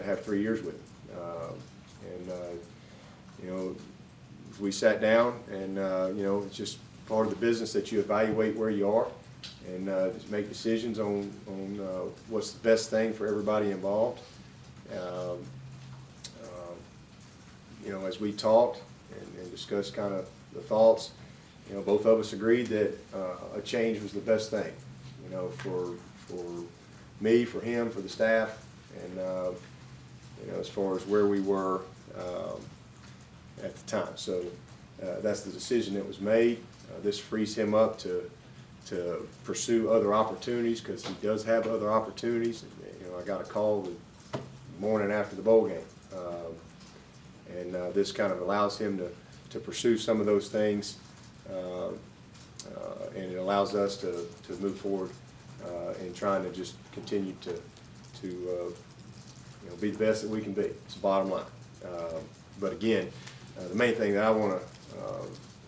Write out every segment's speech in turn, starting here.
have 3 years with him. You know, we sat down and, you know, it's just part of the business that you evaluate where you are and just make decisions on what's the best thing for everybody involved. You know, as we talked and discussed kind of the thoughts, you know, both of us agreed that a change was the best thing, you know, for me, for him, for the staff, and you know, as far as where we were at the time. So that's the decision that was made. This frees him up to pursue other opportunities, because he does have other opportunities. And, you know, I got a call the morning after the bowl game, and this kind of allows him to pursue some of those things, and it allows us to move forward in trying to just continue to you know, be the best that we can be. It's the bottom line. But again, the main thing that I want to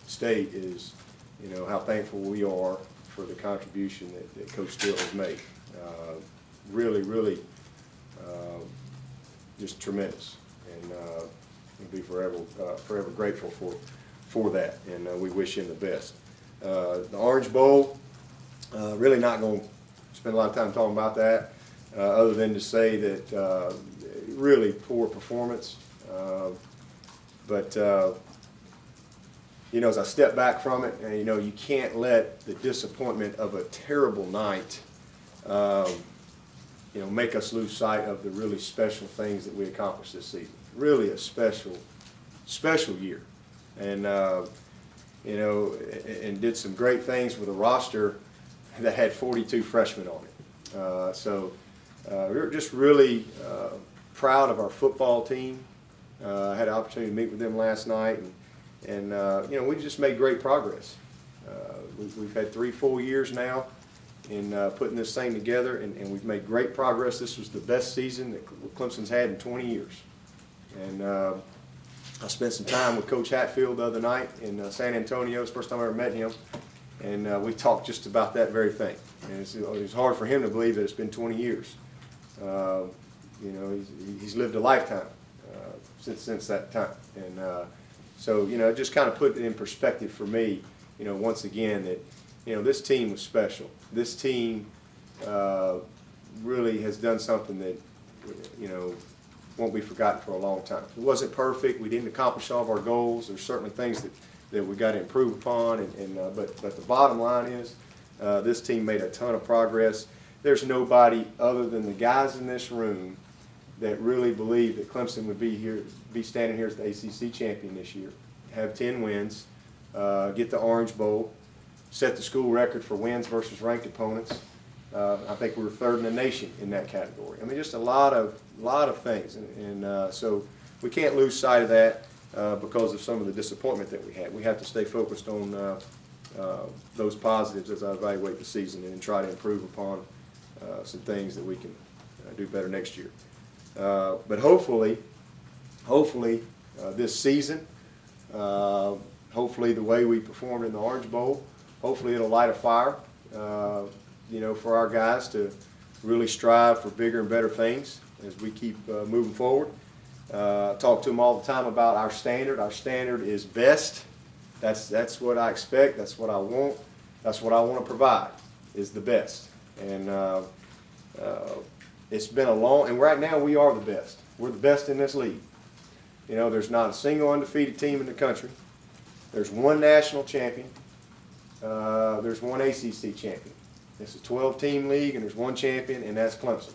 state is, you know, how thankful we are for the contribution that Coach Steele has made. Really, just tremendous, and we'll be forever grateful for that, and we wish him the best. The Orange Bowl, really not going to spend a lot of time talking about that, other than to say that really poor performance. But you know, as I step back from it, you know, you can't let the disappointment of a terrible night, you know, make us lose sight of the really special things that we accomplished this season. Really a special year, and you know, and did some great things with a roster that had 42 freshmen on it. So we were just really proud of our football team. I had an opportunity to meet with them last night, and you know, we just made great progress. We've had 3 full years now in putting this thing together, and we've made great progress. This was the best season that Clemson's had in 20 years. And I spent some time with Coach Hatfield the other night in San Antonio. It's the first time I ever met him, and we talked just about that very thing. And it's hard for him to believe that it's been 20 years. You know, he's lived a lifetime since that time, and so, you know, just kind of put it in perspective for me, you know, once again, that, you know, this team was special. This team really has done something that, you know, won't be forgotten for a long time. It wasn't perfect. We didn't accomplish all of our goals. There's certainly things that we got to improve upon, but the bottom line is this team made a ton of progress. There's nobody other than the guys in this room that really believe that Clemson would be standing here as the ACC champion this year, have 10 wins, get the Orange Bowl, set the school record for wins versus ranked opponents. I think we were 3rd in the nation in that category. I mean, just a lot of things, and so we can't lose sight of that because of some of the disappointment that we had. We have to stay focused on those positives as I evaluate the season and try to improve upon some things that we can do better next year. But hopefully this season, hopefully the way we performed in the Orange Bowl, hopefully it'll light a fire, you know, for our guys to really strive for bigger and better things as we keep moving forward. Talk to them all the time about our standard. Our standard is best. That's what I expect. That's what I want. That's what I want to provide, is the best. And it's been a long, and right now we are the best. We're the best in this league. You know, there's not a single undefeated team in the country. There's one national champion. There's one ACC champion. It's a 12-team league, and there's one champion, and that's Clemson.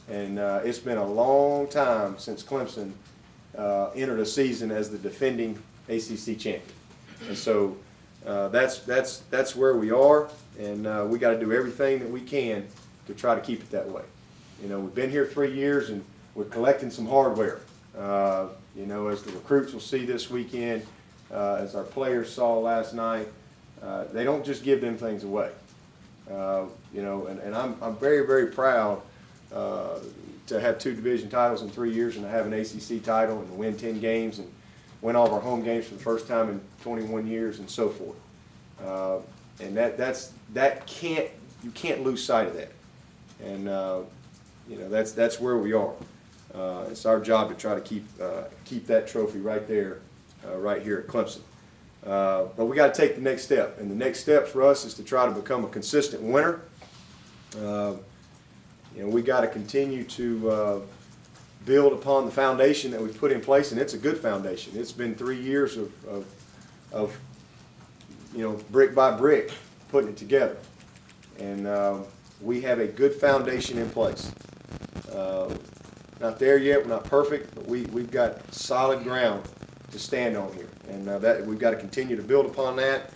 And it's been a long time since Clemson entered a season as the defending ACC champion. And so that's where we are, and we got to do everything that we can to try to keep it that way. You know, we've been here 3 years, and we're collecting some hardware. You know, as the recruits will see this weekend, as our players saw last night, they don't just give them things away. You know, and I'm very, very proud to have 2 division titles in 3 years, and to have an ACC title, and to win 10 games, and win all of our home games for the first time in 21 years, and so forth. And you can't lose sight of that. And you know, that's where we are. It's our job to try to keep that trophy right there, right here at Clemson. But we got to take the next step, and the next step for us is to try to become a consistent winner. We got to continue to build upon the foundation that we've put in place, and it's a good foundation. It's been 3 years of brick by brick putting it together, and we have a good foundation in place. Not there yet, we're not perfect, but we've got solid ground to stand on here, and that we've got to continue to build upon that.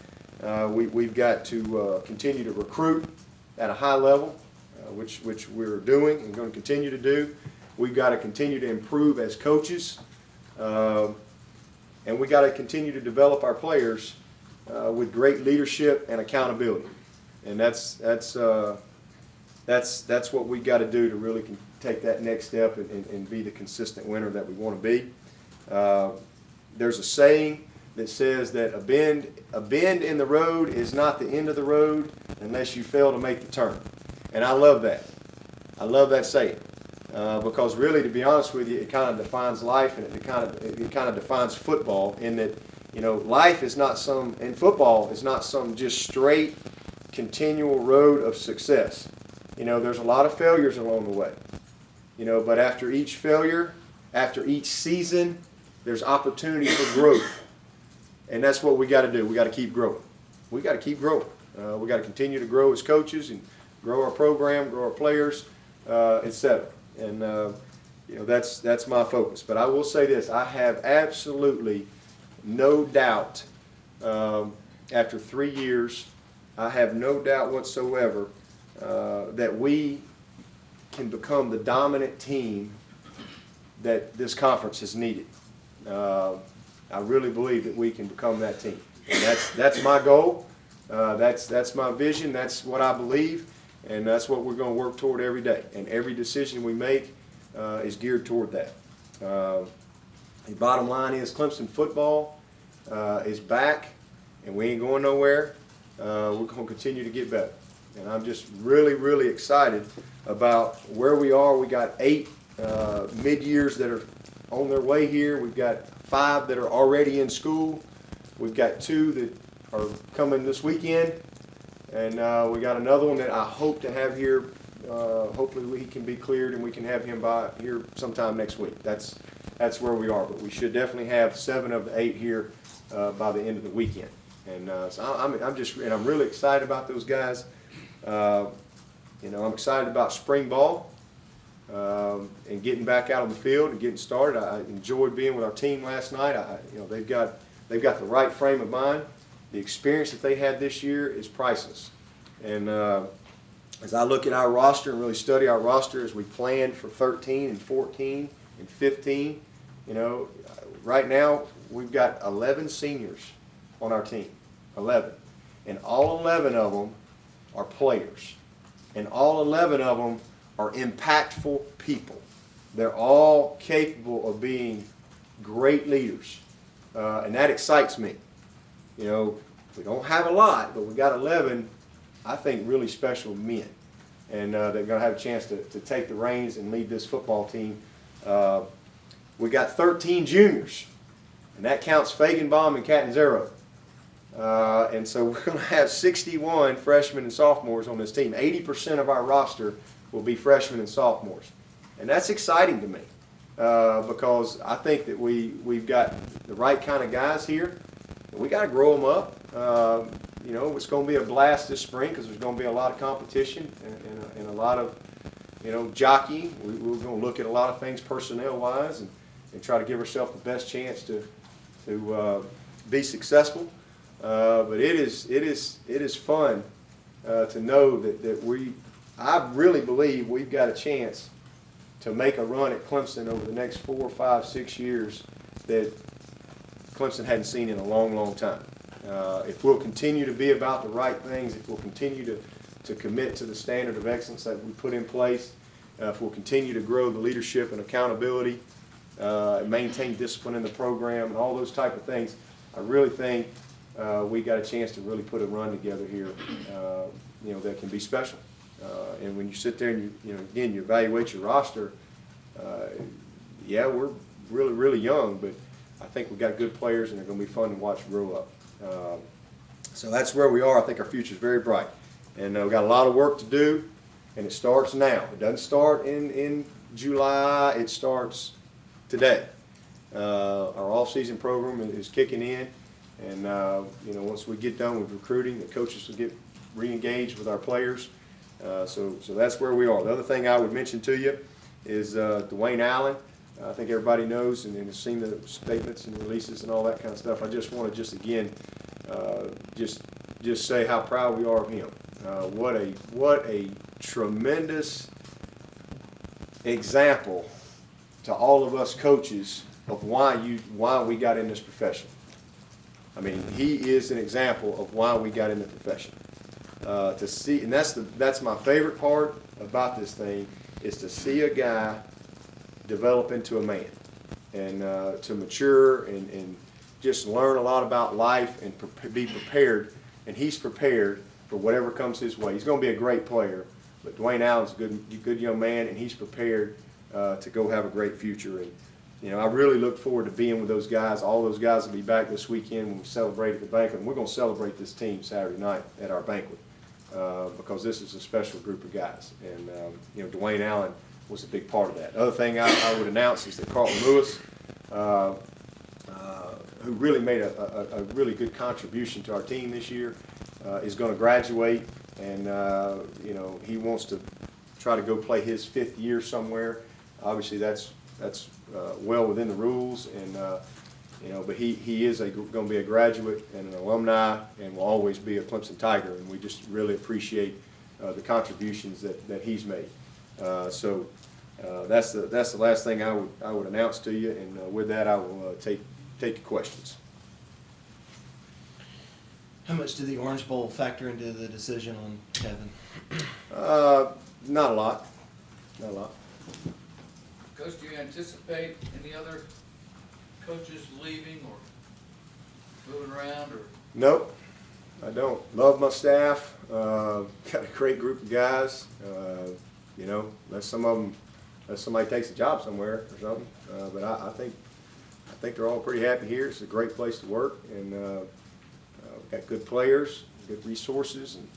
We've got to continue to recruit at a high level, which we're doing and going to continue to do. We've got to continue to improve as coaches, and we got to continue to develop our players with great leadership and accountability. And that's what we got to do to really take that next step and be the consistent winner that we want to be. There's a saying that says that a bend in the road is not the end of the road unless you fail to make the turn. And I love that. I love that saying. Because really, to be honest with you, it kind of defines life, and it kind of defines football, in that, life is not and football is not some just straight, continual road of success. There's a lot of failures along the way. But after each failure, after each season, there's opportunity for growth. And that's what we got to do. We got to keep growing. We got to keep growing. We got to continue to grow as coaches and grow our program, grow our players, etc. And that's my focus. But I will say this: I have absolutely no doubt. After 3 years, I have no doubt whatsoever that we can become the dominant team that this conference has needed. I really believe that we can become that team. And that's my goal. That's my vision. That's what I believe. And that's what we're going to work toward every day. And every decision we make is geared toward that. The bottom line is Clemson football is back, and we ain't going nowhere. We're going to continue to get better. And I'm just really, really excited about where we are. We got 8 mid-years that are on their way here. We've got 5 that are already in school. We've got 2 that are coming this weekend. And we got another one that I hope to have here. Hopefully he can be cleared and we can have him by here sometime next week. That's where we are. But we should definitely have 7 of the 8 here by the end of the weekend. And so I'm really excited about those guys. I'm excited about spring ball and getting back out on the field and getting started. I enjoyed being with our team last night. They've got the right frame of mind. The experience that they had this year is priceless. And as I look at our roster and really study our roster as we plan for 13 and 14 and 15, right now we've got 11 seniors on our team, 11. And all 11 of them are players. And all 11 of them are impactful people. They're all capable of being great leaders. And that excites me. We don't have a lot, but we got 11, I think, really special men. And they're going to have a chance to take the reins and lead this football team. We got 13 juniors, and that counts Fagenbaum and Catanzaro. And so we're going to have 61 freshmen and sophomores on this team. 80% of our roster will be freshmen and sophomores. And that's exciting to me because I think that we've got the right kind of guys here. We got to grow them up. It's going to be a blast this spring because there's going to be a lot of competition and a lot of, jockeying. We're going to look at a lot of things personnel-wise and try to give ourselves the best chance to be successful. But it is fun to know that I really believe we've got a chance to make a run at Clemson over the next 4, 5, 6 years that Clemson hadn't seen in a long, long time. If we'll continue to be about the right things, if we'll continue to commit to the standard of excellence that we put in place, if we'll continue to grow the leadership and accountability, and maintain discipline in the program and all those type of things, I really think we got a chance to really put a run together here, that can be special. And when you sit there and you evaluate your roster, yeah, we're really young, but I think we've got good players, and they're going to be fun to watch grow up. So that's where we are. I think our future is very bright, and we've got a lot of work to do, and it starts now. It doesn't start in July. It starts today. Our off-season program is kicking in, and you know, once we get done with recruiting, the coaches will get re-engaged with our players. So that's where we are. The other thing I would mention to you is Dwayne Allen. I think everybody knows and has seen the statements and releases and all that kind of stuff. I just want to again just say how proud we are of him. What a tremendous example to all of us coaches of why we got in this profession. I mean, he is an example of why we got in the profession. To see, and that's my favorite part about this thing, is to see a guy develop into a man, and to mature and just learn a lot about life and be prepared. And he's prepared for whatever comes his way. He's going to be a great player, but Dwayne Allen's a good young man, and he's prepared to go have a great future. And you know, I really look forward to being with those guys. All those guys will be back this weekend when we celebrate at the banquet. And we're going to celebrate this team Saturday night at our banquet because this is a special group of guys. And you know, Dwayne Allen was a big part of that. Other thing I would announce is that Carlton Lewis, who really made a really good contribution to our team this year, is going to graduate, and you know, he wants to try to go play his 5th year somewhere. Obviously, that's well within the rules, and you know, but he is going to be a graduate and an alumni, and will always be a Clemson Tiger, and we just really appreciate the contributions that he's made. So that's the last thing I would announce to you, and with that, I will take your questions. How much did the Orange Bowl factor into the decision on Kevin? Not a lot. Not a lot. Coach, do you anticipate any other coaches leaving or moving around, or? Nope, I don't. Love my staff. Got a great group of guys. You know, unless somebody takes a job somewhere or something. But I think they're all pretty happy here. It's a great place to work, and we've got good players, good resources, and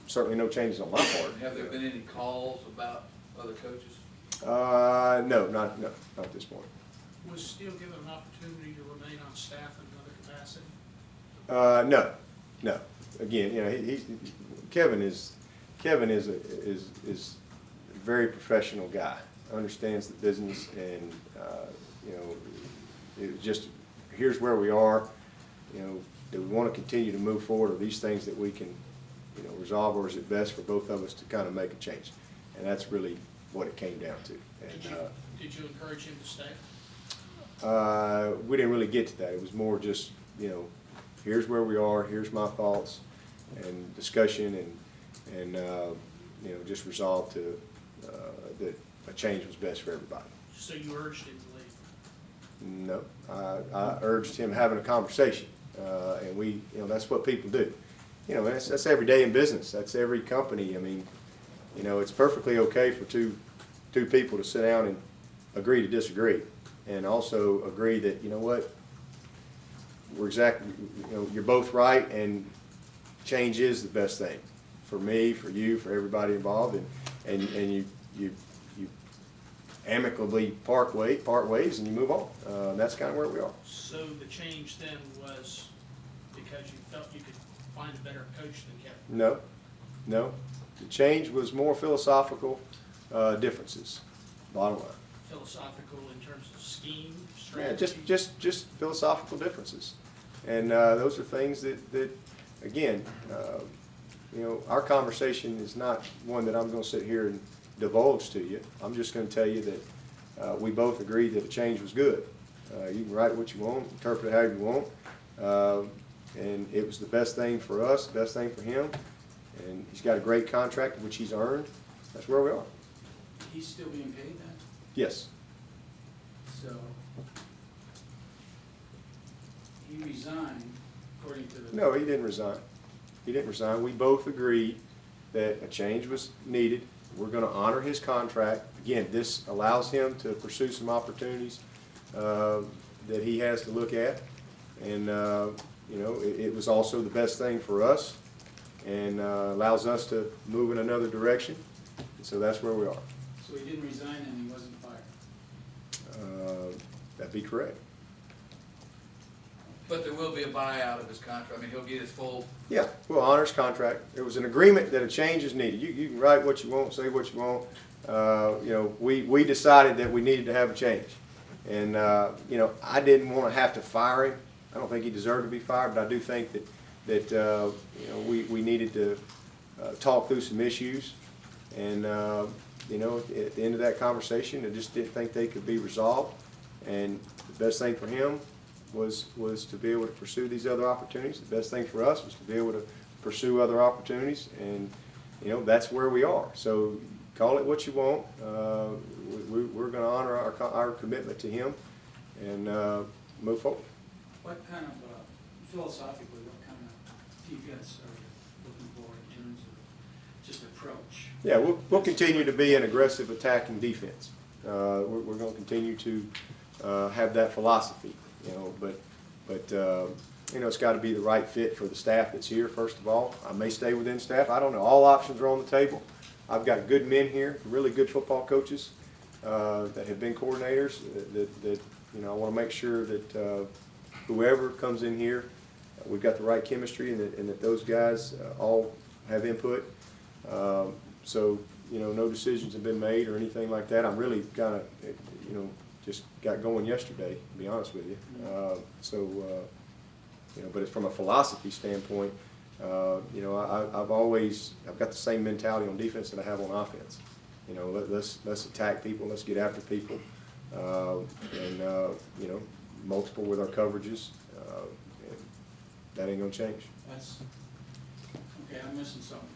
certainly no changes on my part. Have there been any calls about other coaches? No, not at this point. Was Steele given an opportunity to remain on staff in another capacity? No. Again, you know, Kevin is a very professional guy. Understands the business, and you know, it just, here's where we are. You know, do we want to continue to move forward? Are these things that we can, you know, resolve, or is it best for both of us to kind of make a change? And that's really what it came down to. And, did you encourage him to stay? we didn't really get to that. It was more just, you know, here's where we are, here's my thoughts, and discussion, and you know, just resolved to that a change was best for everybody. So you urged him to leave? No, I urged him having a conversation, and we, you know, that's what people do. You know, that's every day in business. That's every company. I mean, you know, it's perfectly okay for two people to sit down and agree to disagree, and also agree that, you know what, we're exactly, you know, you're both right, and change is the best thing for me, for you, for everybody involved, and you amicably part ways, and you move on. That's kind of where we are. So the change then was because you felt you could find a better coach than Kevin? No. The change was more philosophical differences, bottom line. Philosophical in terms of scheme, strategy? Yeah, just philosophical differences. And those are things that again, you know, our conversation is not one that I'm going to sit here and divulge to you. I'm just going to tell you that we both agreed that a change was good. You can write what you want, interpret it however you want, and it was the best thing for us, the best thing for him, and he's got a great contract, which he's earned. That's where we are. He's still being paid then? Yes. So, he resigned according to the... No, he didn't resign. He didn't resign. We both agreed that a change was needed. We're going to honor his contract, again, this allows him to pursue some opportunities that he has to look at. And, you know, it was also the best thing for us and allows us to move in another direction. And so that's where we are. So he didn't resign and he wasn't fired? That'd be correct. But there will be a buyout of his contract. I mean, he'll get his full, Yeah, we'll honor his contract. There was an agreement that a change is needed. You can write what you want, say what you want. You know, we decided that we needed to have a change. And, you know, I didn't want to have to fire him. I don't think he deserved to be fired, but I do think that you know, we needed to talk through some issues. And, you know, at the end of that conversation, I just didn't think they could be resolved. And the best thing for him was to be able to pursue these other opportunities. The best thing for us was to be able to pursue other opportunities, and you know, that's where we are. So call it what you want. We're going to honor our commitment to him and move forward. What kind of, philosophically, what kind of defense are you looking for in terms of just approach? Yeah, we'll continue to be an aggressive attacking defense. We're going to continue to have that philosophy. You know, but you know, it's got to be the right fit for the staff that's here. First of all, I may stay within staff. I don't know. All options are on the table. I've got good men here, really good football coaches that have been coordinators. That you know, I want to make sure that whoever comes in here, we've got the right chemistry, and that those guys all have input. So you know, no decisions have been made or anything like that. I'm really kind of, you know, just got going yesterday, to be honest with you. You know, but it's from a philosophy standpoint, you know, I've got the same mentality on defense that I have on offense. You know, let's attack people, let's get after people, and you know, multiple with our coverages, and that ain't gonna change. That's, okay, I'm missing something.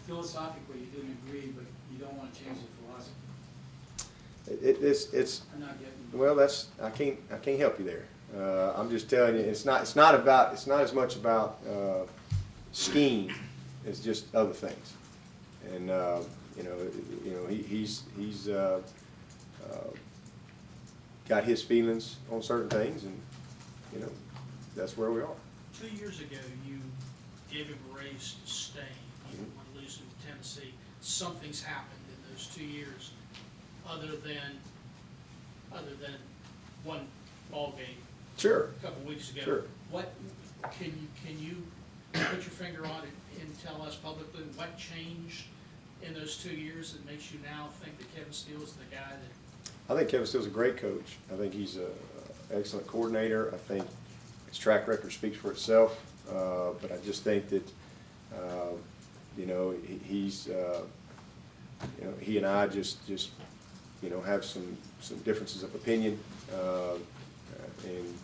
Philosophically, you didn't agree, but you don't want to change the philosophy. It's I'm not getting. well, I can't help you there. I'm just telling you, it's not as much about scheme as just other things. And you know, he's got his feelings on certain things, and you know, that's where we are. 2 years ago, you gave him a raise to stay, even when losing to Tennessee. Something's happened in those 2 years, other than one ball game Sure. a couple weeks ago. Sure. What can you put your finger on it and tell us publicly what changed in those 2 years that makes you now think that Kevin Steele is the guy that? I think Kevin Steele's a great coach. I think he's an excellent coordinator. I think his track record speaks for itself. But I just think that you know, he's you know, he and I just you know, have some differences of opinion, and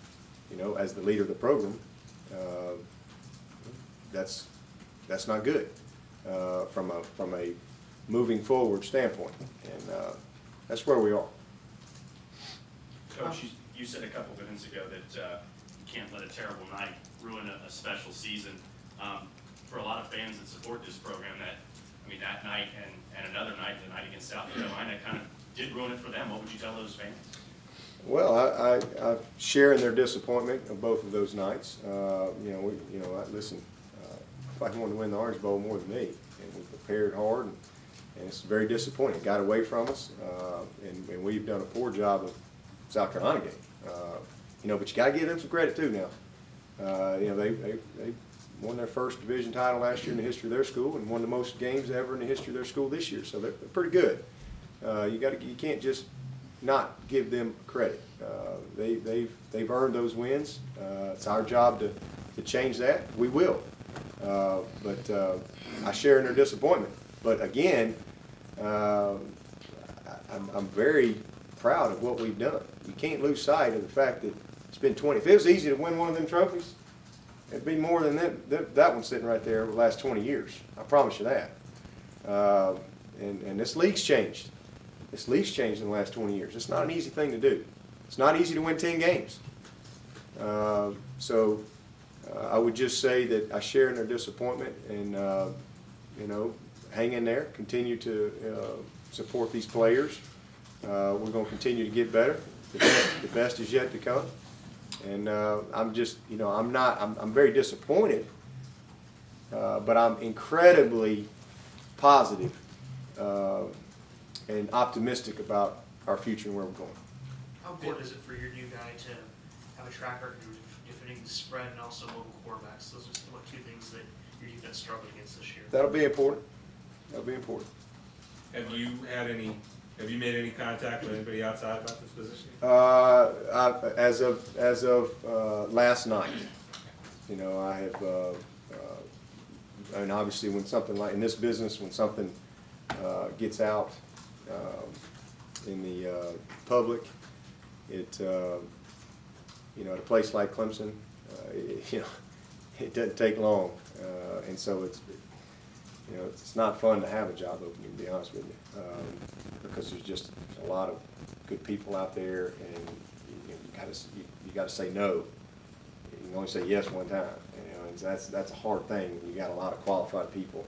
you know, as the leader of the program, that's not good from a moving forward standpoint, and that's where we are. Coach, you said a couple minutes ago that you can't let a terrible night ruin a special season. For a lot of fans that support this program, that night and another night, the night against South Carolina, kind of did ruin it for them. What would you tell those fans? Well, I share in their disappointment of both of those nights. You know, listen, nobody wanted to win the Orange Bowl more than me, and we prepared hard, and it's very disappointing. It got away from us, and we've done a poor job of South Carolina game. You know, but you got to give them some credit too now. You know, they won their first division title last year in the history of their school, and won the most games ever in the history of their school this year. So they're pretty good. You can't just not give them credit. They've earned those wins. It's our job to change that. We will. But I share in their disappointment. But again, I'm very proud of what we've done. You can't lose sight of the fact that it's been 20. If it was easy to win one of them trophies, it'd be more than that one sitting right there over the last 20 years. I promise you that. And this league's changed. This league's changed in the last 20 years. It's not an easy thing to do. It's not easy to win 10 games. So I would just say that I share in their disappointment, and you know, hang in there, continue to support these players. We're going to continue to get better. The best is yet to come. And I'm just, you know, I'm very disappointed, but I'm incredibly positive and optimistic about our future and where we're going. How important is it for your new guy to have a track record of defending the spread and also mobile quarterbacks? Those are what two things that your defense struggled against this year. That'll be important. That'll be important. Have you made any contact with anybody outside about this position? As of last night, you know, I have, and obviously when something like, in this business, when something gets out in the public, it, you know, at a place like Clemson, you know, it doesn't take long, and so it's, you know, it's not fun to have a job opening, to be honest with you, because there's just a lot of good people out there, and you gotta say no. You can only say yes one time, you know, and that's a hard thing. You got a lot of qualified people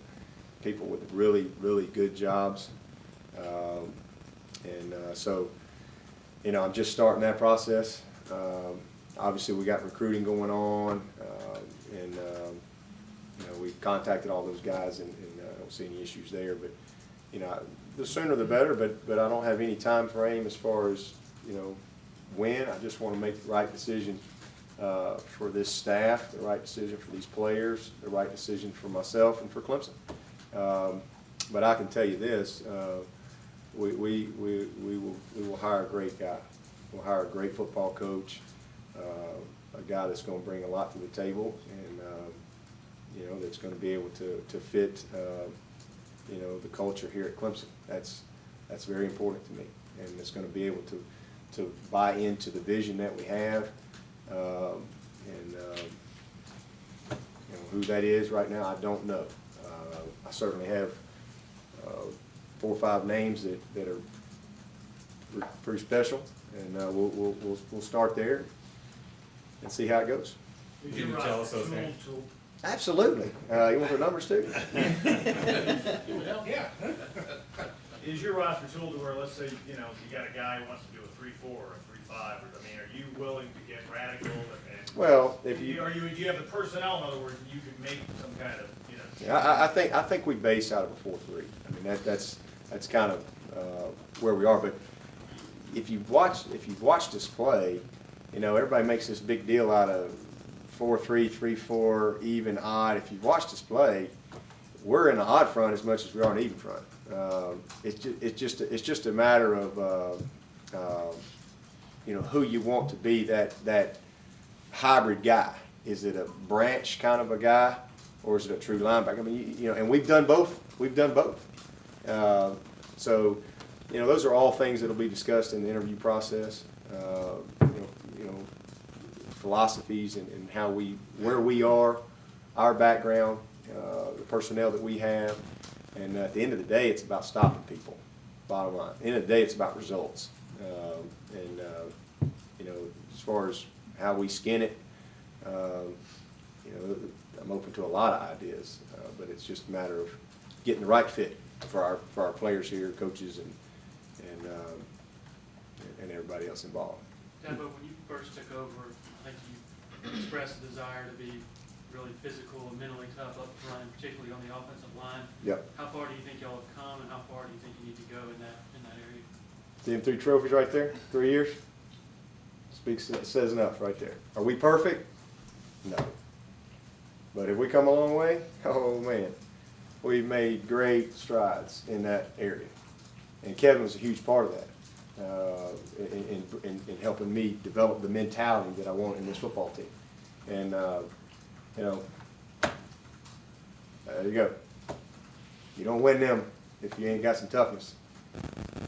with really good jobs, so, you know, I'm just starting that process. Obviously, we got recruiting going on, and you know, we've contacted all those guys, and I don't see any issues there. But you know, the sooner the better. But I don't have any time frame as far as, you know, when. I just want to make the right decision for this staff, the right decision for these players, the right decision for myself and for Clemson. But I can tell you this: we will hire a great guy. We'll hire a great football coach, a guy that's going to bring a lot to the table, and you know, that's going to be able to fit you know, the culture here at Clemson. That's very important to me, and it's going to be able to buy into the vision that we have, and you know, who that is right now, I don't know. I certainly have 4 or 5 names that are pretty special, and we'll start there and see how it goes. Can you tell us those names? Absolutely. You want their numbers too? Yeah. Is your roster tool to where, let's say, you know, you got a guy who wants to do a 3-4 or a 3-5, or, I mean, are you willing to get radical and Well, if do you have the personnel, in other words, you can make some kind of, you know? Yeah, I think we base out of a 4-3. I mean, that's kind of where we are. But if you've watched us play, you know, everybody makes this big deal out of 4-3, 3-4, even, odd. If you've watched us play, we're in the odd front as much as we are in the even front. It's just a matter of you know, who you want to be that hybrid guy. Is it a branch kind of a guy, or is it a true linebacker? I mean, you know, and we've done both. So, you know, those are all things that'll be discussed in the interview process. You know, philosophies and how where we are, our background, the personnel that we have, and at the end of the day, it's about stopping people. Bottom line, at the end of the day, it's about results. You know, as far as how we skin it, you know, I'm open to a lot of ideas, but it's just a matter of getting the right fit for our players here, coaches, and everybody else involved. Dabo, when you first took over, I think you expressed a desire to be really physical and mentally tough up front, and particularly on the offensive line. Yep. How far do you think y'all have come, and how far do you think you need to go in that area? See them 3 trophies right there, 3 years? Says enough right there. Are we perfect? No. But have we come a long way? Oh man, we've made great strides in that area, and Kevin was a huge part of that in helping me develop the mentality that I want in this football team. And you know, there you go. You don't win them if you ain't got some toughness.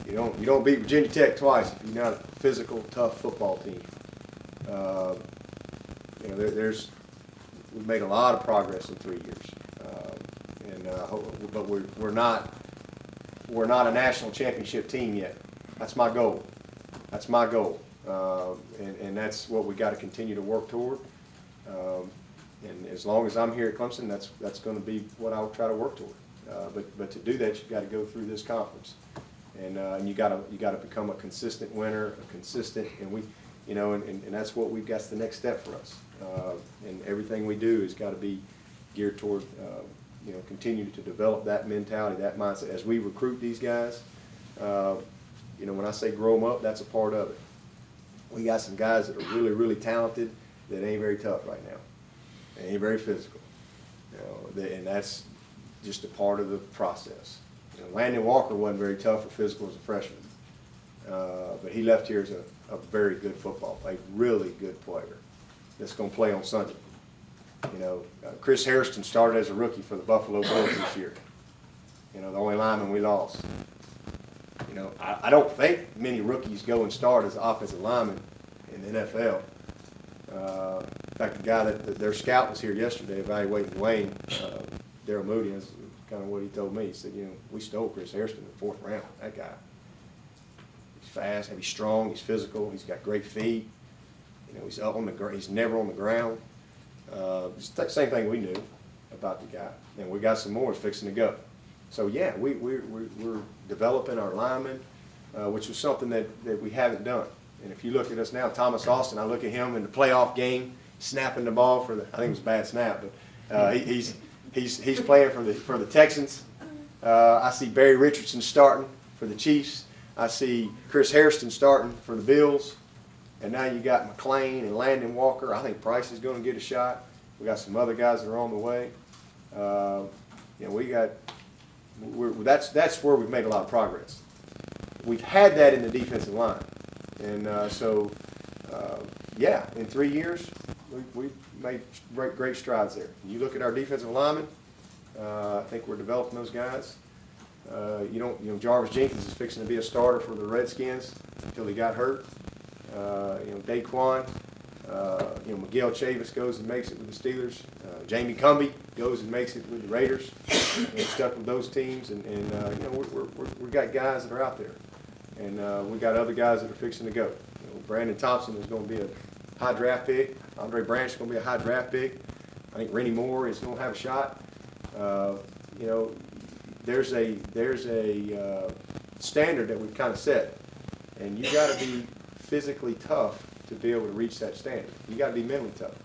You don't beat Virginia Tech twice if you're not a physical, tough football team. You know, we've made a lot of progress in 3 years, but we're not a national championship team yet. That's my goal. That's my goal, and that's what we got to continue to work toward. And as long as I'm here at Clemson, that's going to be what I'll try to work toward. But to do that, you've got to go through this conference. And you gotta become a consistent winner, and we, you know, and that's what we've got, the next step for us. And everything we do has got to be geared toward, you know, continue to develop that mentality, that mindset. As we recruit these guys, you know, when I say grow them up, that's a part of it. We got some guys that are really, really talented that ain't very tough right now. They ain't very physical. You know, and that's just a part of the process. You know, Landon Walker wasn't very tough or physical as a freshman, but he left here as a very good football player, really good player that's going to play on Sunday. You know, Chris Hairston started as a rookie for the Buffalo Bills this year. You know, the only lineman we lost. You know, I don't think many rookies go and start as offensive linemen in the NFL. In fact, the guy their scout was here yesterday evaluating Dwayne, Daryl Moody, that's kind of what he told me. He said, you know, we stole Chris Hairston in the 4th round. That guy, he's fast, he's strong, he's physical, he's got great feet. You know, he's up on the ground, he's never on the ground. It's the same thing we knew about the guy. And we got some more fixing to go. So yeah, we're developing our linemen, which was something that we haven't done. And if you look at us now, Thomas Austin, I look at him in the playoff game, snapping the ball for the, I think it was a bad snap, but he's playing for the Texans. I see Barry Richardson starting for the Chiefs. I see Chris Hairston starting for the Bills. And now you got McLean and Landon Walker. I think Price is going to get a shot. We got some other guys that are on the way. You know, that's where we've made a lot of progress. We've had that in the defensive line, and yeah, in 3 years we've made great strides there. You look at our defensive linemen. I think we're developing those guys. You know, Jarvis Jenkins is fixing to be a starter for the Redskins until he got hurt. You know, Daquan, you know, Miguel Chavis goes and makes it with the Steelers. Jamie Cumbie goes and makes it with the Raiders. And stuck with those teams, and you know, we got guys that are out there, and we got other guys that are fixing to go. You know, Brandon Thompson is going to be a high draft pick. Andre Branch is going to be a high draft pick. I think Rennie Moore is going to have a shot. You know, there's a standard that we've kind of set, and you got to be physically tough to be able to reach that standard. You got to be mentally tough.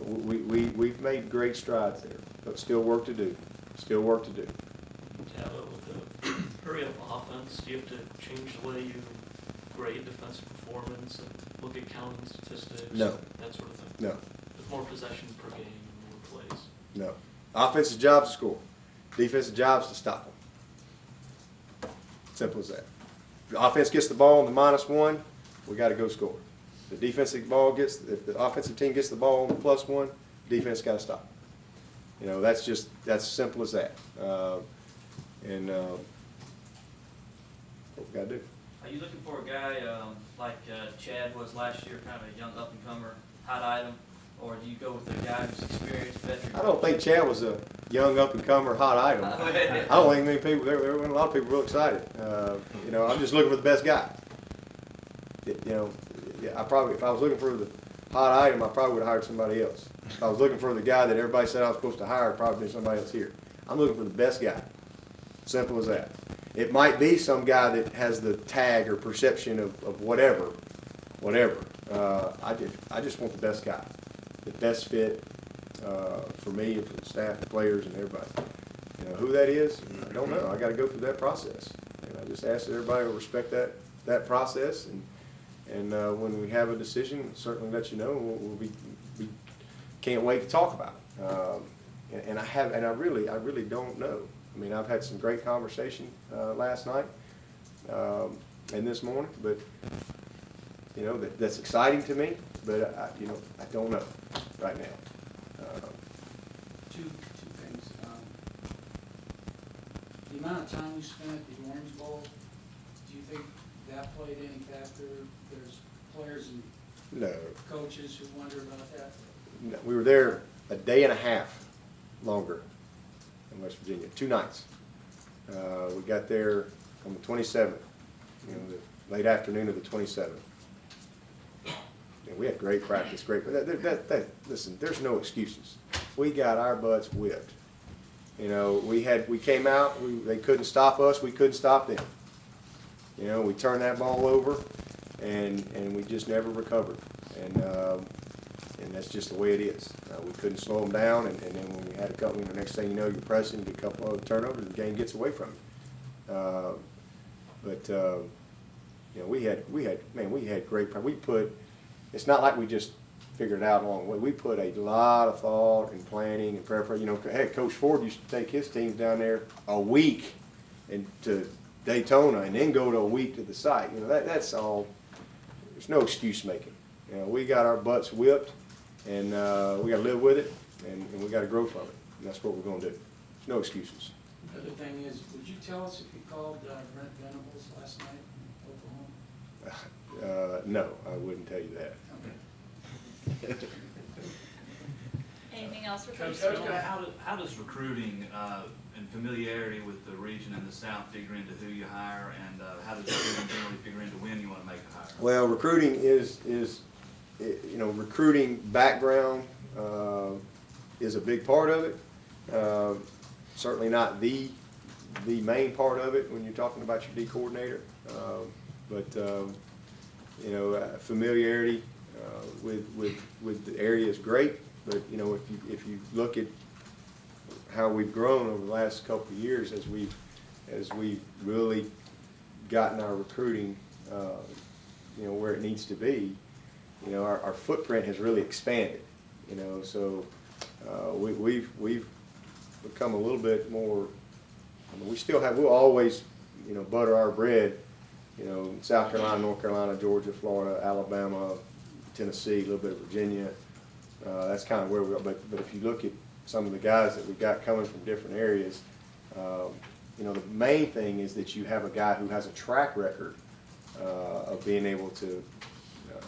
We've made great strides there, but still work to do. Still work to do. Dabo, with the hurry-up offense, do you have to change the way you grade defensive performance and look at counting statistics? No. That sort of thing? No. With more possession per game and more plays? No. Offensive job's to score. Defensive job's to stop them. Simple as that. If the offense gets the ball on the -1, we got to go score. If the offensive team gets the ball on the +1, defense got to stop. You know, that's simple as that. And what we got to do. Are you looking for a guy like Chad was last year, kind of a young up-and-comer, hot item, or do you go with a guy who's experienced, veteran? I don't think Chad was a young up-and-comer, hot item. I don't think many people. There were a lot of people real excited. You know, I'm just looking for the best guy. You know, yeah, if I was looking for the hot item, I probably would have hired somebody else. If I was looking for the guy that everybody said I was supposed to hire, it'd probably be somebody else here. I'm looking for the best guy. Simple as that. It might be some guy that has the tag or perception of whatever. I just want the best guy, the best fit for me and for the staff, the players, and everybody. You know who that is? I don't know. I got to go through that process, and I just ask that everybody will respect that process. And when we have a decision, certainly let you know. We can't wait to talk about it. And I really don't know. I mean, I've had some great conversation last night and this morning, but you know that's exciting to me. But I don't know right now. Two things. The amount of time we spent at the Orange Bowl, do you think that played any factor? There's players and No. coaches who wonder about that. No, we were there a day and a half longer in West Virginia, 2 nights. We got there on the 27th, you know, the late afternoon of the 27th. And we had great practice, listen, there's no excuses. We got our butts whipped. You know, we came out, they couldn't stop us, we couldn't stop them. You know, we turned that ball over, and we just never recovered. And that's just the way it is. We couldn't slow them down, and then when we had a couple, you know, next thing you know, you're pressing, get a couple of turnovers, the game gets away from you. You know, we had great. It's not like we just figured it out along the way. We put a lot of thought and planning and preparation. You know, hey, Coach Ford used to take his teams down there a week and to Daytona, and then go to a week to the site. You know, that's all. There's no excuse making. You know, we got our butts whipped, and we got to live with it, and we got to grow from it. And that's what we're going to do. There's no excuses. The other thing is, would you tell us if you called Brent Venables last night in Oklahoma? No, I wouldn't tell you that. Okay. Anything else for Coach, Coach? How does recruiting and familiarity with the region in the South figure into who you hire, and how does recruiting generally figure into when you want to make a hire? Well, recruiting is you know, recruiting background is a big part of it. Certainly not the main part of it when you're talking about your D coordinator, but you know, familiarity with the area is great. But you know, if you look at how we've grown over the last couple of years, as we've really gotten our recruiting, you know, where it needs to be, you know, our footprint has really expanded. You know, so we've become a little bit more. I mean, we'll always, you know, butter our bread. You know, South Carolina, North Carolina, Georgia, Florida, Alabama, Tennessee, a little bit of Virginia. That's kind of where we are. But if you look at some of the guys that we've got coming from different areas, you know, the main thing is that you have a guy who has a track record of being able to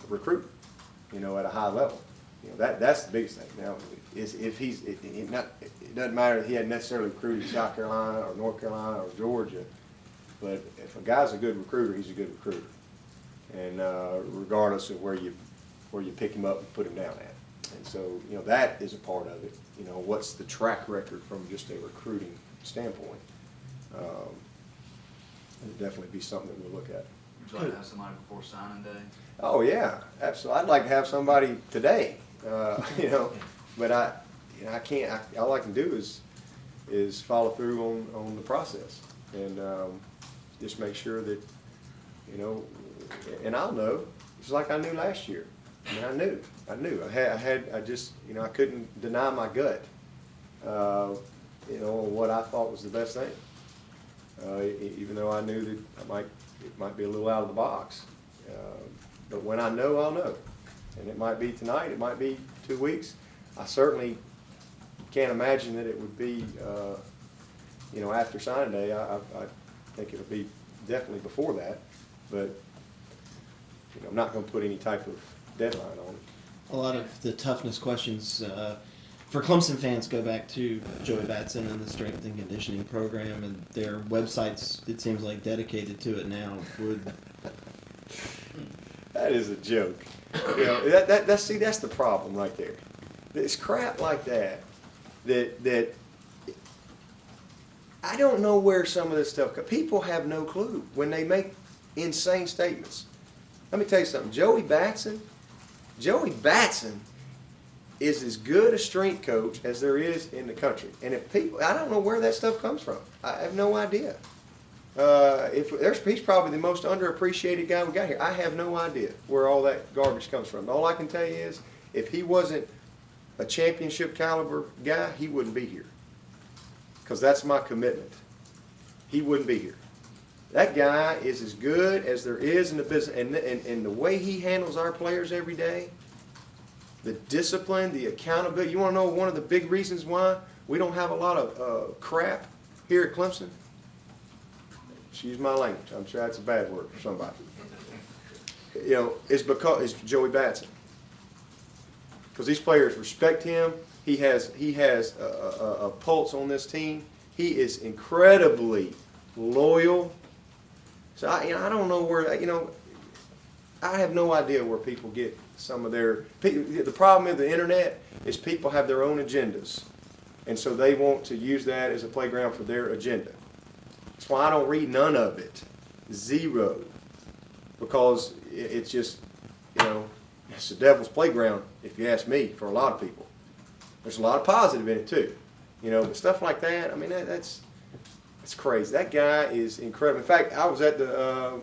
recruit, you know, at a high level. You know, that's the biggest thing. Now, it doesn't matter if he hadn't necessarily recruited South Carolina or North Carolina or Georgia, but if a guy's a good recruiter, he's a good recruiter, and regardless of where you pick him up and put him down at. And so, you know, that is a part of it. You know, what's the track record from just a recruiting standpoint? It'd definitely be something that we'll look at. Would you like to have somebody before signing day? Oh yeah, absolutely. I'd like to have somebody today. You know, but I can't. All I can do is follow through on the process and just make sure that, you know, and I'll know. It's like I knew last year. I mean, I knew. I just, you know, I couldn't deny my gut. You know, what I thought was the best thing. Even though I knew that it might be a little out of the box. But when I know, I'll know. And it might be tonight, it might be 2 weeks. I certainly can't imagine that it would be, you know, after signing day. I think it'll be definitely before that. But, you know, I'm not going to put any type of deadline on it. A lot of the toughness questions for Clemson fans go back to Joey Batson and the strength and conditioning program, and their websites, it seems like, dedicated to it now. That is a joke. You know, that's the problem right there. It's crap like that I don't know where some of this stuff comes. People have no clue when they make insane statements. Let me tell you something. Joey Batson is as good a strength coach as there is in the country. And if people, I don't know where that stuff comes from. I have no idea. He's probably the most underappreciated guy we got here. I have no idea where all that garbage comes from. All I can tell you is, if he wasn't a championship caliber guy, he wouldn't be here. Because that's my commitment. He wouldn't be here. That guy is as good as there is in the business, and the way he handles our players every day, the discipline, the accountability. You want to know one of the big reasons why we don't have a lot of crap here at Clemson? Excuse my language. I'm sure that's a bad word for somebody. You know, it's because it's Joey Batson. Because these players respect him. He has a pulse on this team. He is incredibly loyal. So I don't know where, I have no idea where people get some of their. The problem with the internet is people have their own agendas, And so they want to use that as a playground for their agenda. That's why I don't read none of it. Zero. Because it's just, you know, it's the devil's playground, if you ask me, for a lot of people. There's a lot of positive in it too. You know, but stuff like that, I mean, that's crazy. That guy is incredible. In fact, I was at the,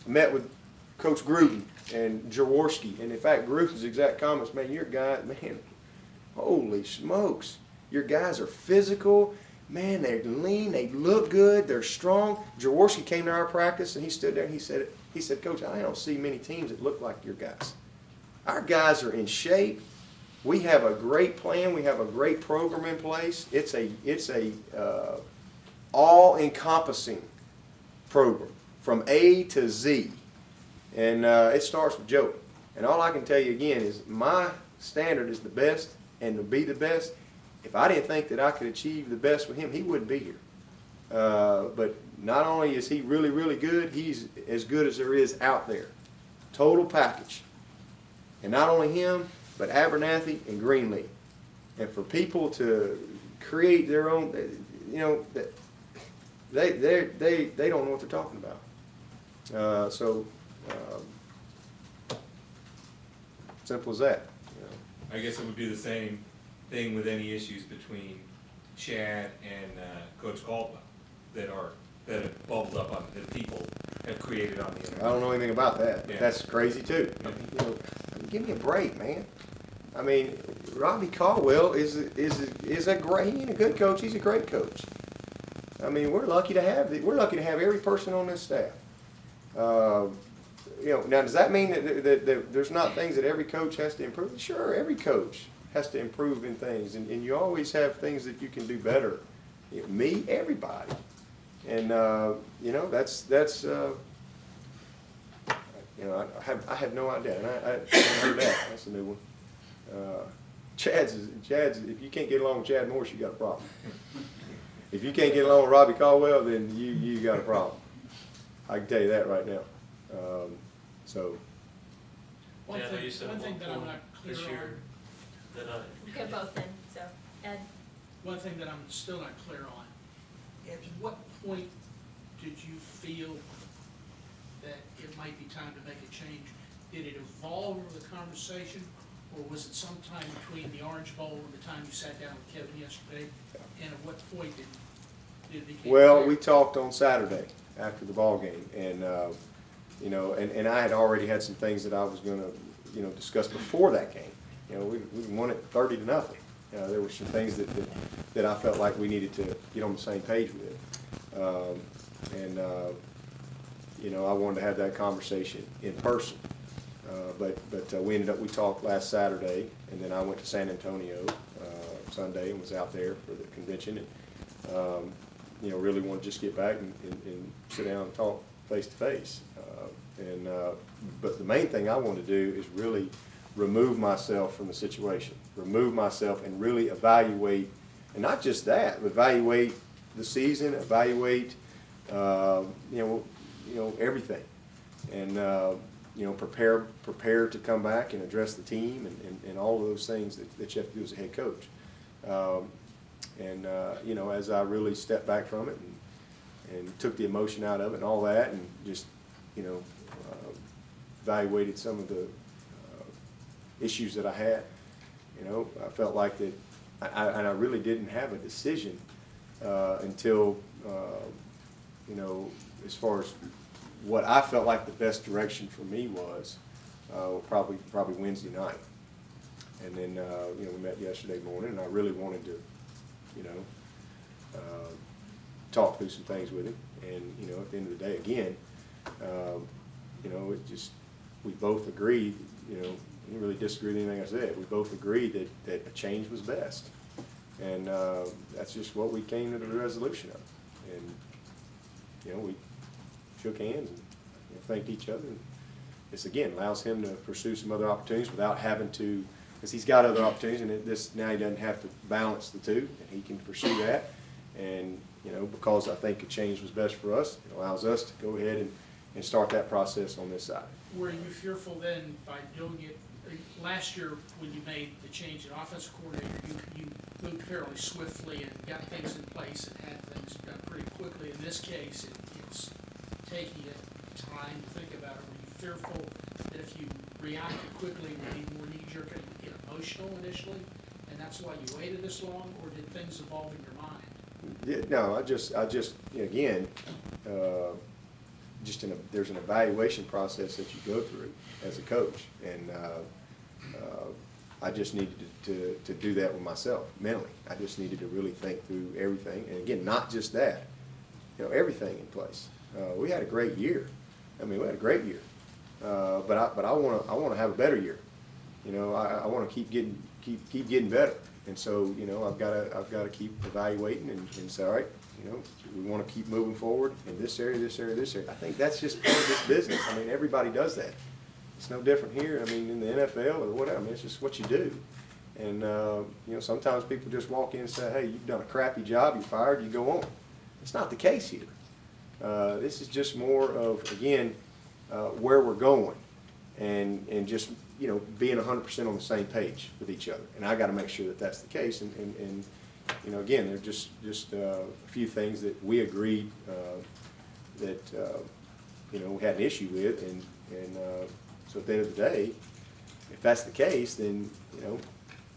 met with Coach Gruden and Jaworski, and in fact, Gruden's exact comments, man, your guy, man, holy smokes. Your guys are physical. Man, they're lean, they look good, they're strong. Jaworski came to our practice and he stood there and he said, Coach, I don't see many teams that look like your guys. Our guys are in shape. We have a great plan. We have a great program in place. It's a all-encompassing program from A to Z. And it starts with Joey. And all I can tell you again is my standard is the best, and to be the best. If I didn't think that I could achieve the best with him, he wouldn't be here. But not only is he really, really good, he's as good as there is out there. Total package. And not only him, but Abernathy and Greenlee. And for people to create their own, you know, they don't know what they're talking about. Simple as that. You know. I guess it would be the same thing with any issues between Chad and Coach Caldwell that have bubbled up on that people have created on the internet. I don't know anything about that. Yeah. That's crazy too. Yeah. You know, give me a break, man. I mean, Robbie Caldwell is a great. He ain't a good coach. He's a great coach. I mean, we're lucky to have every person on this staff. You know, now does that mean that there's not things that every coach has to improve? Sure, every coach has to improve in things, and you always have things that you can do better. You know, me, everybody, and you know that's you know I have no idea, and I heard that. That's a new one. Chad's. If you can't get along with Chad Morris, you got a problem. If you can't get along with Robbie Caldwell, then you got a problem. I can tell you that right now. So. One Yeah, thing, you said one at thing one that I'm point not clear this year on, that We'll get both in, so, Ed? one thing that I'm still not clear on, at what point did you feel that it might be time to make a change? Did it evolve over the conversation, or was it sometime between the Orange Bowl and the time you sat down with Kevin yesterday? And at what point did it become Well, clear? we talked on Saturday after the ball game, and you know, and I had already had some things that I was going to, you know, discuss before that game. You know, we won it 30-0. There were some things that I felt like we needed to get on the same page with, you know, I wanted to have that conversation in person. But we talked last Saturday, and then I went to San Antonio Sunday and was out there for the convention, and you know, really want to just get back and sit down and talk face to face. But the main thing I want to do is really remove myself from the situation, remove myself and really evaluate, and not just that, evaluate the season, evaluate you know everything, and you know, prepare to come back and address the team and all of those things that you have to do as a head coach. You know, as I really stepped back from it and took the emotion out of it and all that, and just, you know, evaluated some of the issues that I had, you know, I felt like that I really didn't have a decision until, you know, as far as what I felt like the best direction for me was probably Wednesday night. And then, you know, we met yesterday morning, and I really wanted to, you know, talk through some things with him. And, you know, at the end of the day, again, you know, it just, we both agreed, you know, we didn't really disagree with anything I said. We both agreed that a change was best. And that's just what we came to the resolution of. And, you know, we shook hands and, you know, thanked each other. And this, again, allows him to pursue some other opportunities without having to, because he's got other opportunities, and this now he doesn't have to balance the two, and he can pursue that. And, you know, because I think a change was best for us, it allows us to go ahead and start that process on this side. Were you fearful then by doing it, last year when you made the change in offensive coordinator, you moved fairly swiftly and got things in place and had things done pretty quickly. In this case, it's taking it time to think about it. Were you fearful that if you reacted quickly, it would be more knee-jerk and get emotional initially, and that's why you waited this long, or did things evolve in your mind? Yeah, no, I just again, there's an evaluation process that you go through as a coach, and I just needed to do that with myself mentally. I just needed to really think through everything, and again, not just that, everything in place. We had a great year. I mean, we had a great year, but I want to have a better year. I want to keep getting better, and so I've got to keep evaluating and say, all right, we want to keep moving forward in this area, this area, this area. I think that's just part of this business. I mean, everybody does that. It's no different here. I mean, in the NFL or whatever. I mean, it's just what you do. And sometimes people just walk in and say, hey, you've done a crappy job, you're fired, you go on. It's not the case here. This is just more of, again, where we're going, and just being 100% on the same page with each other. And I got to make sure that that's the case. And again, there are just a few things that we agreed that we had an issue with, and so at the end of the day, if that's the case, then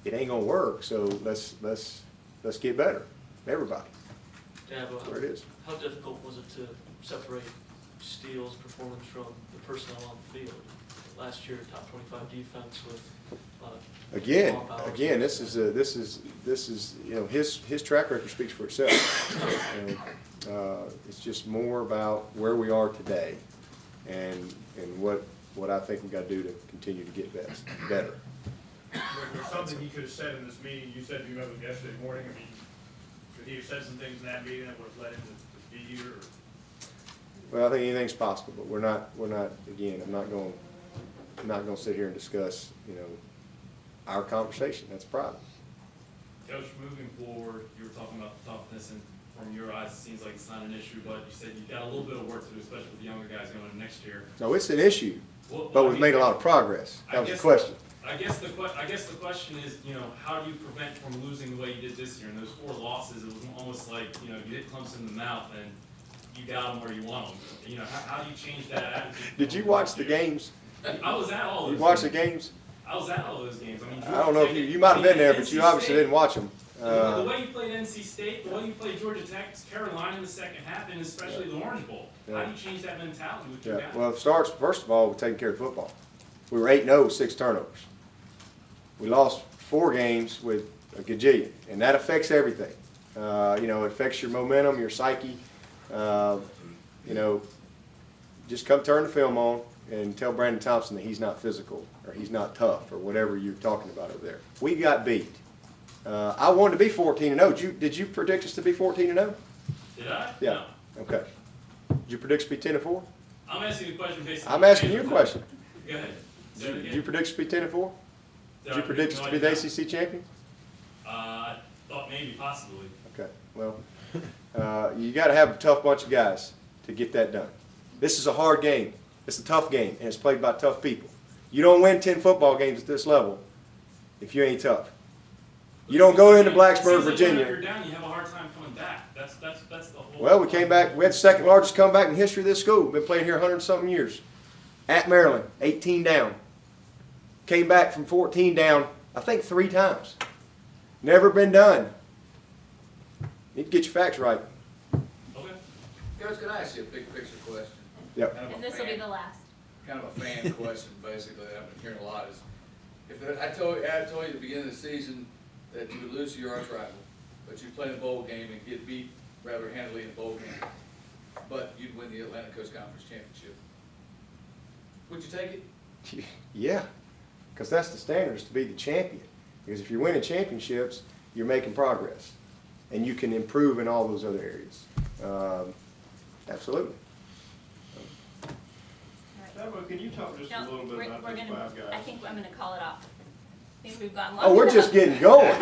it ain't gonna work. So let's get better, everybody. Dabo, That's where it is. how difficult was it to separate Steele's performance from the personnel on the field? Last year, top 25 defense with a lot of Again, this is his track record speaks for itself. It's just more about where we are today, and what I think we got to do to continue to get better. There's something he could have said in this meeting. You said you met with him yesterday morning. I mean, could he have said some things in that meeting that would have led him to be here? Well, I think anything's possible, but we're not. Again, I'm not going to sit here and discuss our conversation. That's private. Coach, moving forward, you were talking about the toughness, and from your eyes, it seems like it's not an issue, but you said you've got a little bit of work to do, especially with the younger guys going into next year. No, it's an issue, Well, but I we've mean, made a lot of progress. That was the question. I guess the question is, how do you prevent from losing the way you did this year? In those 4 losses, it was almost like, you hit Clemson in the mouth and you got them where you want them. How do you change that attitude? Did you watch the games? I was at all those. You watched the games? I was at all those games. I mean, I don't know if you might have been there, but you obviously didn't watch them. The way you played NC State, the way you played Georgia Tech, Carolina in the second half, and especially the Orange Bowl. Yeah. How do you change that mentality with your guys? Well, it starts, first of all, with taking care of football. We were 8-0 with 6 turnovers. We lost 4 games with a gajillion, and that affects everything. It affects your momentum, your psyche. Just come turn the film on and tell Brandon Thompson that he's not physical or he's not tough or whatever you're talking about over there. We got beat. I wanted to be 14-0. Did you predict us to be 14-0? Did I? Yeah. No. Okay. Did you predict us to be 10-4? I'm asking you a question based on. I'm asking you a question. Go ahead. Did you predict us to be 10-4? Did you predict us to be the ACC champion? I thought maybe, possibly. Okay. Well, you got to have a tough bunch of guys to get that done. This is a hard game. It's a tough game, and it's played by tough people. You don't win 10 football games at this level if you ain't tough. You don't go into Blacksburg, Virginia. If you're down, you have a hard time coming back. That's the whole. Well, we came back. We had the second largest comeback in the history of this school. We've been playing here 100-something years. At Maryland, 18 down. Came back from 14 down, I think 3 times. Never been done. Need to get your facts right. Okay. Coach, can I ask you a big picture question? Yep. Kind of And a this will be fan- the last. Kind of a fan question, basically, that I've been hearing a lot is, I told you at the beginning of the season that you would lose to your arch rival, but you'd play in a bowl game and get beat rather handily in a bowl game, but you'd win the Atlantic Coast Conference Championship. Would you take it? Yeah, because that's the standard, is to be the champion. Because if you're winning championships, you're making progress. And you can improve in all those other areas. Absolutely. Dabo, can you talk just a No, little bit we're about these gonna, 5 guys? I think I'm gonna call it off. I think we've gone long Oh, we're enough. just getting going.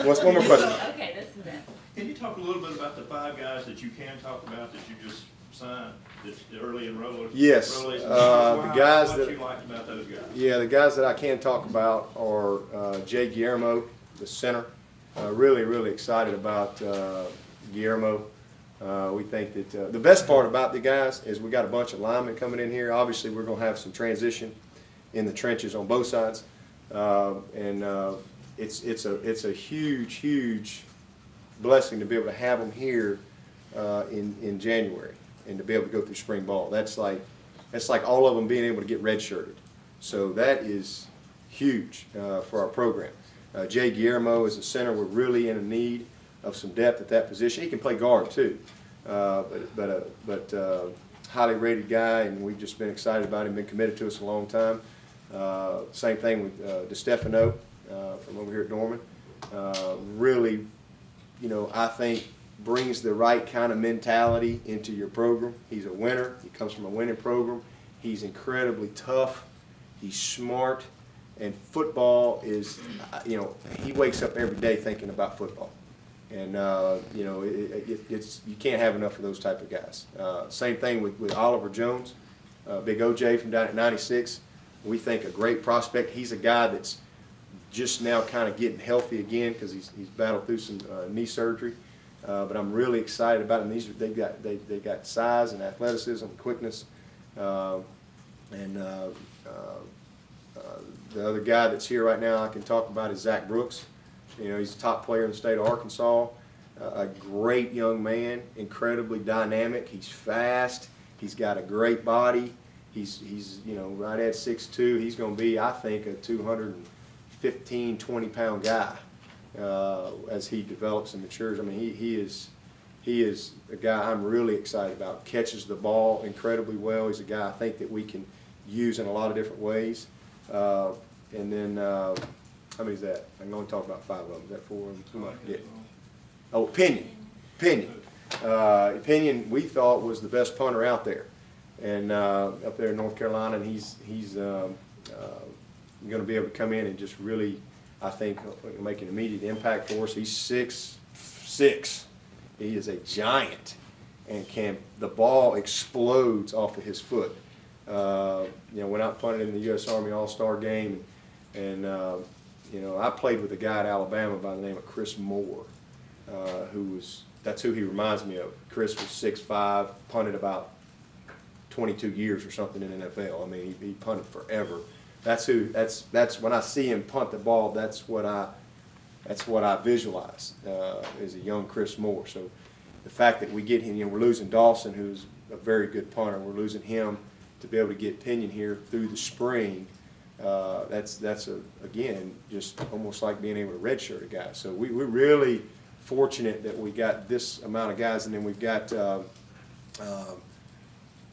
What's one more question? Okay, this is it. Can you talk a little bit about the 5 guys that you can talk about that you just signed, the early enrollers? Yes, enrollees? the guys What that- you liked about those guys? Yeah, the guys that I can talk about are Jay Guillermo, the center. Really, really excited about Guillermo. We think that the best part about the guys is we got a bunch of linemen coming in here. Obviously, we're going to have some transition in the trenches on both sides, and it's a huge blessing to be able to have them here in January and to be able to go through spring ball. That's like all of them being able to get redshirted. So that is huge for our program. Jay Guillermo is a center. We're really in a need of some depth at that position. He can play guard too, but highly rated guy, and we've just been excited about him. Been committed to us a long time. Same thing with DeStefano from over here at Norman. Really, I think brings the right kind of mentality into your program. He's a winner. He comes from a winning program. He's incredibly tough. He's smart. And football is, he wakes up every day thinking about football. And, it's you can't have enough of those type of guys. Same thing with Oliver Jones, Big OJ from down at 96. We think a great prospect. He's a guy that's just now kind of getting healthy again because he's battled through some knee surgery. But I'm really excited about him. They got size and athleticism, quickness, and the other guy that's here right now I can talk about is Zach Brooks. He's a top player in the state of Arkansas. A great young man, incredibly dynamic. He's fast. He's got a great body. He's right at 6'2". He's going to be, I think, a 215, 20-pound guy as he develops and matures. I mean, he is a guy I'm really excited about. Catches the ball incredibly well. He's a guy I think that we can use in a lot of different ways. And then, how many is that? I can only talk about 5 of them. Is that 4 of them? Who am I forgetting? Oh, Pinion. Pinion, we thought was the best punter out there, and up there in North Carolina, and he's going to be able to come in and just really, I think, make an immediate impact for us. He's 6'6". He is a giant, and the ball explodes off of his foot. Went out and punted in the U.S. Army All-Star game, and I played with a guy at Alabama by the name of Chris Moore, that's who he reminds me of. Chris was 6'5", punted about 22 years or something in the NFL. I mean, he punted forever. That's when I see him punt the ball, that's what I visualize is a young Chris Moore. So the fact that we get him, we're losing Dawson, who's a very good punter. We're losing him to be able to get Pinion here through the spring. That's again, just almost like being able to redshirt a guy. So we're really fortunate that we got this amount of guys, and then we've got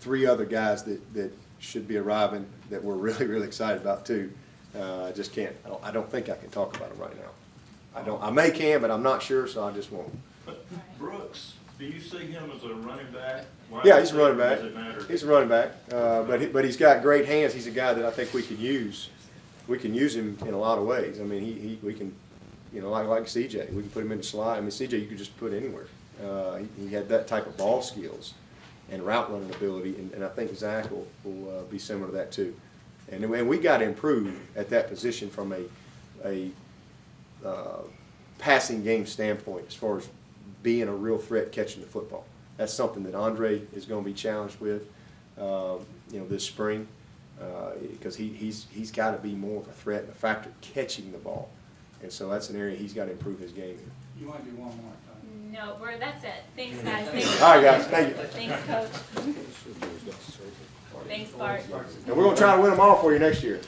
3 other guys that should be arriving that we're really excited about too. I don't think I can talk about them right now. I may can, but I'm not sure, so I just won't. Brooks, do you see him as a running back? Yeah, he's a running back. Does it matter? He's a running back, but he's got great hands. He's a guy that I think we can use. We can use him in a lot of ways. I mean, we can, like CJ, we can put him in the slide. I mean, CJ, you could just put anywhere. He had that type of ball skills and route running ability, and I think Zach will be similar to that too. And we got to improve at that position from a passing game standpoint as far as being a real threat catching the football. That's something that Andre is going to be challenged with, this spring, because he's got to be more of a threat and a factor catching the ball, and so that's an area he's got to improve his game in. You want to do one more time? No, that's it. Thanks, guys. Thanks. All right, guys, thank you. Thanks, Coach. Thanks, Bart. And we're going to try to win them all for you next year.